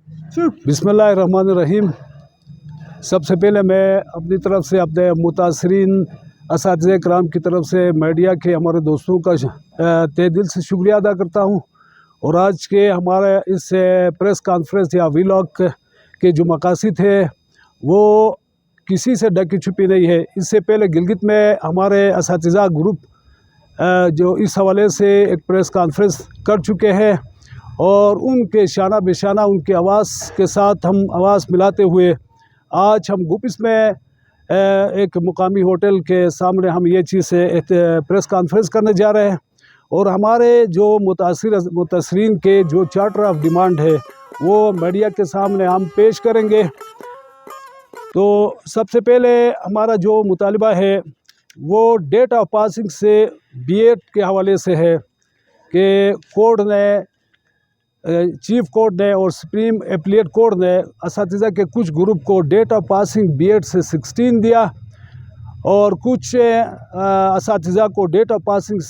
बिस्मिल्लाहिर्रहमानिर्रहीम। सबसे पहले मैं अपनी तरफ से अपने मुतासरीन असातिज़े कराम की तरफ से मीडिया के हमारे दोस्तों का तहे दिल से शुक्रिया अदा करता हूँ। और आज के हमारे इस प्रेस कॉन्फ्रेंस या व्लॉग के जो मकासद है वो किसी से ढकी छुपी नहीं है। इससे पहले गिलगित में हमारे असातिज़ा ग्रुप जो इस हवाले से एक प्रेस कॉन्फ्रेंस कर चुके हैं और उनके शाना बेशाना उनके आवाज़ के साथ हम आवाज़ मिलाते हुए आज हम गुपिस में एक मुकामी होटल के सामने हम ये चीज़ प्रेस कॉन्फ्रेंस करने जा रहे हैं। और हमारे जो मुतासरीन के जो चार्टर ऑफ डिमांड है वो मीडिया के सामने हम पेश करेंगे। तो सबसे पहले हमारा जो मुतालबा है वो डेट ऑफ पासिंग से बीएड के हवाले से है कि कोर्ट ने चीफ कोर्ट ने और सुप्रीम एपीलेट कोर्ट ने असातिज़ा के कुछ ग्रुप को डेट ऑफ पासिंग बीएड से 16 दिया और कुछ असातिज़ा को डेट ऑफ पासिंग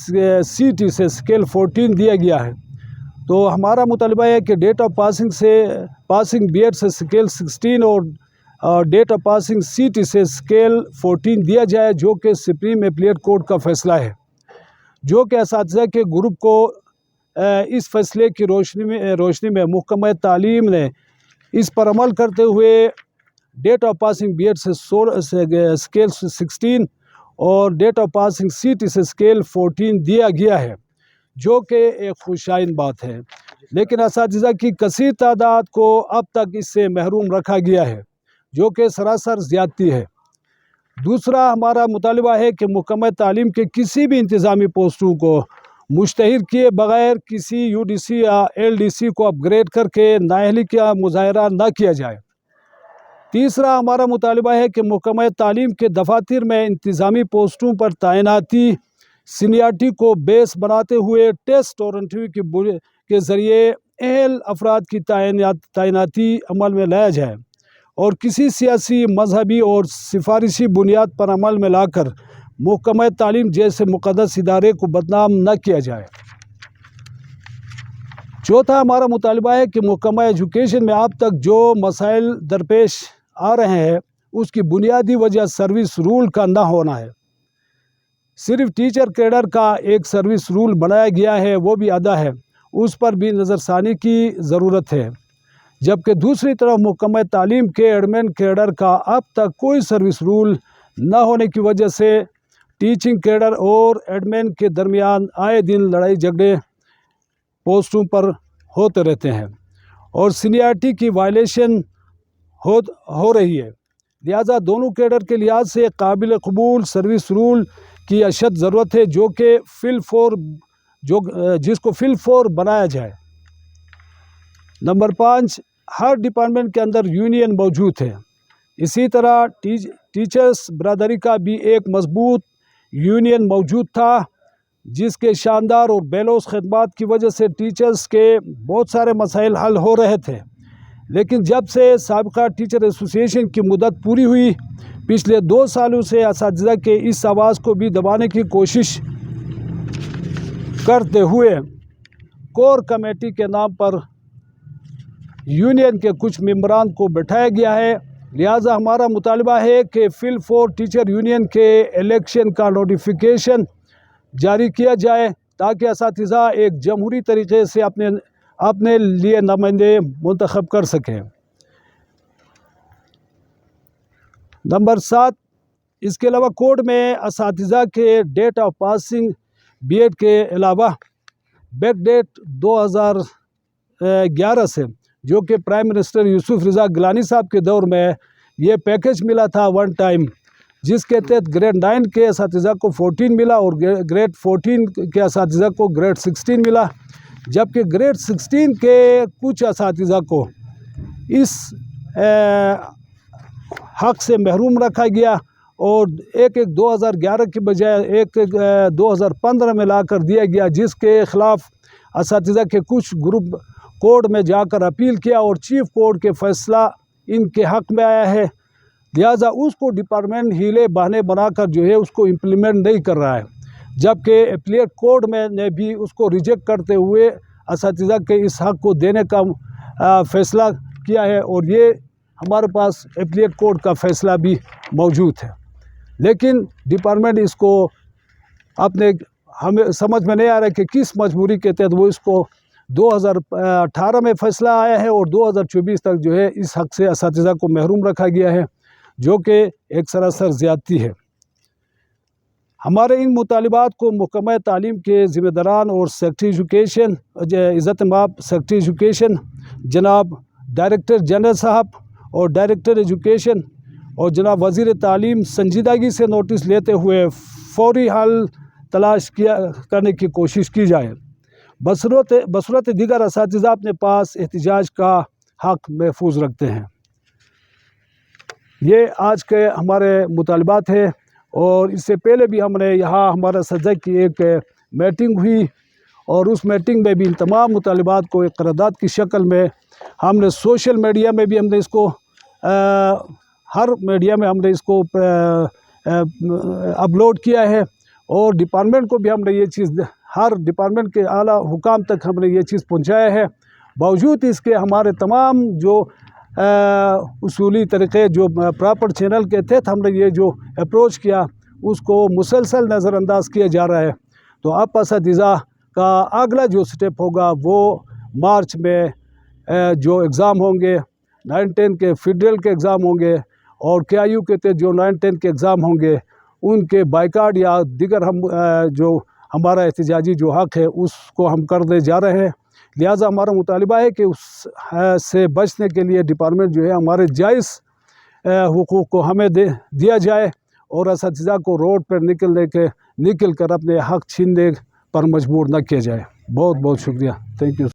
सीटी से स्केल 14 दिया गया है। तो हमारा मुतालबा है कि डेट ऑफ पासिंग बीएड से स्केल 16 और डेट ऑफ पासिंग सीटी से स्केल 14 दिया जाए, जो कि सुप्रीम एपीलेट कोर्ट का फ़ैसला है, जो कि असातिज़ा के ग्रुप को इस फैसले की रोशनी में महकमा तालीम ने इस पर अमल करते हुए डेट ऑफ पासिंग बीएड से स्केल 16 और डेट ऑफ पासिंग सीटी से स्केल 14 दिया गया है, जो कि एक खुशाइन बात है। लेकिन असातिज़ा की कसीर तादाद को अब तक इससे महरूम रखा गया है, जो कि सरासर ज़्यादती है। दूसरा हमारा मुतालबा है कि महकमा तालीम के किसी भी इंतज़ामी पोस्टों को मुश्तहिर किए बग़ैर किसी यूडीसी या एलडीसी को अपग्रेड करके नाअहली का मुज़ाहरा न किया जाए। तीसरा हमारा मुतालबा है कि महकमा तालीम के दफातर में इंतज़ामी पोस्टों पर तैनाती सीनियरिटी को बेस बनाते हुए टेस्ट और इंटरव्यू के ज़रिए अहल अफराद की तैनाती अमल में लाया जाए और किसी सियासी, मजहबी और सिफारिशी बुनियाद पर अमल में लाकर महकमा तालीम जैसे मुक़द्दस इदारे को बदनाम न किया जाए। चौथा हमारा मुतालबा है कि महकमा एजुकेशन में अब तक जो मसाइल दरपेश आ रहे हैं उसकी बुनियादी वजह सर्विस रूल का ना होना है। सिर्फ टीचर कैडर का एक सर्विस रूल बनाया गया है, वो भी आधा है, उस पर भी नज़रसानी की ज़रूरत है। जबकि दूसरी तरफ महकमा तालीम के एडमिन कैडर का अब तक कोई सर्विस रूल न होने की वजह से टीचिंग कैडर और एडमिन के दरमियान आए दिन लड़ाई झगड़े पोस्टों पर होते रहते हैं और सीनियरिटी की वायलेशन हो रही है। लिहाजा दोनों कैडर के लिहाज से काबिल कबूल सर्विस रूल की अशद ज़रूरत है, जो कि जिसको फिल फोर बनाया जाए। नंबर 5, हर डिपार्टमेंट के अंदर यूनियन मौजूद है। इसी तरह टीचर्स बरादरी का भी एक मजबूत यूनियन मौजूद था, जिसके शानदार और बेलोस खिदमात की वजह से टीचर्स के बहुत सारे मसाइल हल हो रहे थे। लेकिन जब से साबिक़ा टीचर एसोसिएशन की मुद्दत पूरी हुई, पिछले 2 सालों से असातिज़ा के इस आवाज़ को भी दबाने की कोशिश करते हुए कोर कमेटी के नाम पर यूनियन के कुछ मेंबरान को बैठाया गया है। लिहाजा हमारा मुतालबा है कि फिल फोर टीचर यूनियन के इलेक्शन का नोटिफिकेशन जारी किया जाए, ताकि असातिज़ा एक जमहूरी तरीक़े से अपने लिए नुमाइंदे मुंतखब कर सकें। नंबर 7, इसके अलावा कोर्ट में असातिज़ा के डेट ऑफ पासिंग बीएड के अलावा बैक डेट 2011 से, जो कि प्राइम मिनिस्टर यूसुफ रज़ा गिलानी साहब के दौर में ये पैकेज मिला था वन टाइम, जिसके तहत ग्रेड 9 के असातिज़ा को 14 मिला और ग्रेड 14 के असातिज़ा को ग्रेड 16 मिला। जबकि ग्रेड 16 के कुछ असातिज़ा को इस हक़ से महरूम रखा गया और एक 2011 के बजाय एक 2015 में लाकर दिया गया, जिसके ख़िलाफ़ असातिज़ा के कुछ ग्रुप कोर्ट में जाकर अपील किया और चीफ कोर्ट के फ़ैसला इनके हक़ में आया है। लिहाजा उसको डिपार्टमेंट हीले बहाने बनाकर जो है उसको इम्प्लीमेंट नहीं कर रहा है, जबकि एपीलेट कोर्ट में ने भी उसको रिजेक्ट करते हुए असातिज़ा के इस हक़ को देने का फ़ैसला किया है और ये हमारे पास एपीलेट कोर्ट का फैसला भी मौजूद है, लेकिन डिपार्टमेंट इसको अपने हमें समझ में नहीं आ रहा है कि किस मजबूरी के तहत वो इसको 2018 में फ़ैसला आया है और 2024 तक जो है इस हक़ से असातिज़ा को महरूम रखा गया है, जो कि एक सरासर ज़्यादती है। हमारे इन मुतालिबात को महकमा तालीम के ज़िम्मेदारान और सेक्रेटरी एजुकेशन इज़्ज़त-ए-माब सेक्रेटरी एजुकेशन जनाब डायरेक्टर जनरल साहब और डायरेक्टर एजुकेशन और जनाब वज़ीर तालीम संजीदगी से नोटिस लेते हुए फौरी हल तलाश करने की कोशिश की जाए। बसूरत दीगर असातिज़ा अपने पास एहतिजाज का हक़ महफूज रखते हैं। ये आज के हमारे मुतालिबात है और इससे पहले भी हमने यहाँ हमारा सदर की एक मीटिंग हुई और उस मीटिंग में भी इन तमाम मुतालिबात को एक करारदाद की शक्ल में हमने सोशल मीडिया में भी हमने इसको हर मीडिया में हमने इसको अपलोड किया है और डिपार्टमेंट को भी हमने ये चीज़ हर डिपार्टमेंट के आला हुकाम तक हमने ये चीज़ पहुंचाया है। बावजूद इसके हमारे तमाम जो उसूली तरीक़े जो प्रॉपर चैनल के तहत हमने ये जो अप्रोच किया उसको मुसलसल नज़रअंदाज किया जा रहा है। तो अब असातिज़ा का अगला जो स्टेप होगा वो मार्च में जो एग्ज़ाम होंगे 9-10 के फेडरल के एग्ज़ाम होंगे और KIU के तहत जो 9-10 के एग्ज़ाम होंगे उनके बाइकाट या दिगर हम जो हमारा एहतिजाजी जो हक़ है उसको हम करने जा रहे हैं। लिहाजा हमारा मुतालिबा है कि उस से बचने के लिए डिपार्टमेंट जो है हमारे जायज़ हुकूक़ को हमें दिया जाए और असातिज़ा को रोड पर निकल कर अपने हक़ छीनने पर मजबूर न किया जाए। बहुत बहुत शुक्रिया। Thank you.